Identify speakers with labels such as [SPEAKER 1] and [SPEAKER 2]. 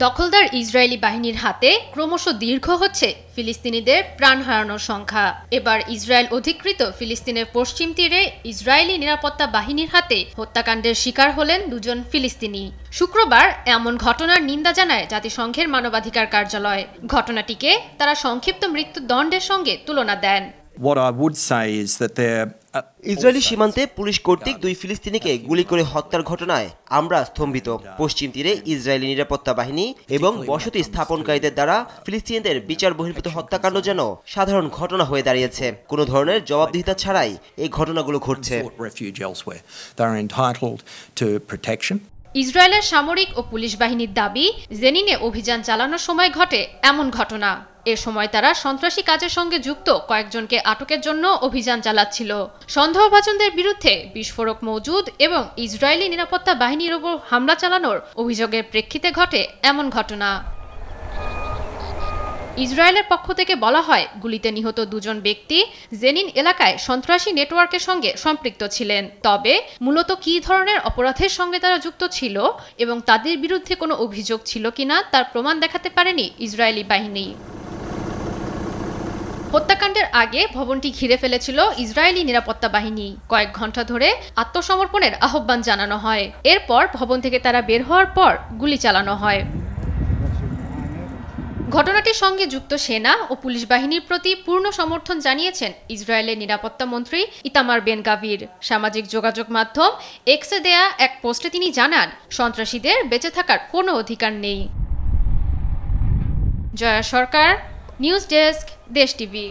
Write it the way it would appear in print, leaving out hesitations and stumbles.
[SPEAKER 1] দখলদার ইসরায়েলি বাহিনীর হাতে ক্রমশ দীর্ঘ হচ্ছে ফিলিস্তিনিদের প্রাণ হারানোর সংখ্যা। এবার ইসরায়েল অধিকৃত ফিলিস্তিনের পশ্চিম তীরে ইসরায়েলি নিরাপত্তা বাহিনীর হাতে হত্যাকাণ্ডের শিকার হলেন দুজন ফিলিস্তিনি। শুক্রবার এমন ঘটনার নিন্দা জানায় জাতিসংঘের মানবাধিকার কার্যালয়। ঘটনাটিকে তারা সংক্ষিপ্ত মৃত্যুদণ্ডের সঙ্গে তুলনা দেন।
[SPEAKER 2] ইসরায়েলি সীমান্তে পুলিশ কর্তৃক দুই ফিলিস্তিনিকে গুলি করে হত্যার ঘটনায় আমরা স্তম্ভিত। পশ্চিম তীরে ইসরায়েলি নিরাপত্তা বাহিনী এবং বসতি স্থাপনকারীদের দ্বারা ফিলিস্তিনিদের বিচার বহির্ভূত হত্যাকাণ্ড যেন সাধারণ ঘটনা হয়ে দাঁড়িয়েছে। কোনো ধরনের জবাবদিহিতা ছাড়াই এই ঘটনাগুলো ঘটছে।
[SPEAKER 1] ইসরায়েলের সামরিক ও পুলিশ বাহিনীর দাবি, জেনিনে অভিযান চালানোর সময় ঘটে এমন ঘটনা। এ সময় তারা সন্ত্রাসী কাজের সঙ্গে যুক্ত কয়েকজনকে আটকের জন্য অভিযান চালাচ্ছিল। সন্দেহভাজনদের বিরুদ্ধে বিস্ফোরক মজুদ এবং ইসরায়েলি নিরাপত্তা বাহিনীর ওপর হামলা চালানোর অভিযোগের প্রেক্ষিতে ঘটে এমন ঘটনা। ইসরায়েলের পক্ষ থেকে বলা হয়, গুলিতে নিহত দুজন ব্যক্তি জেনিন এলাকায় সন্ত্রাসী নেটওয়ার্কের সঙ্গে সম্পৃক্ত ছিলেন। তবে মূলত কী ধরনের অপরাধের সঙ্গে তারা যুক্ত ছিল এবং তাদের বিরুদ্ধে কোনো অভিযোগ ছিল কিনা তার প্রমাণ দেখাতে পারেনি ইসরায়েলি বাহিনী। হত্যাকাণ্ডের আগে ভবনটি ঘিরে ফেলেছিল ইসরায়েলি নিরাপত্তা বাহিনী। কয়েক ঘন্টা ধরে আত্মসমর্পণের আহ্বান জানানো হয়। এরপর ভবন থেকে তারা বের হওয়ার পর গুলি চালানো হয়। ঘটনাটির সঙ্গে যুক্ত সেনা ও পুলিশ বাহিনীর প্রতি পূর্ণ সমর্থন জানিয়েছেন ইসরায়েলের নিরাপত্তা মন্ত্রী ইতামার বেন গাভির। সামাজিক যোগাযোগ মাধ্যম এক্সে দেয়া এক পোস্টে তিনি জানান, সন্ত্রাসীদের বেঁচে থাকার কোনো অধিকার নেই। জয়া সরকার, নিউজ ডেস্ক, দেশ টিভি।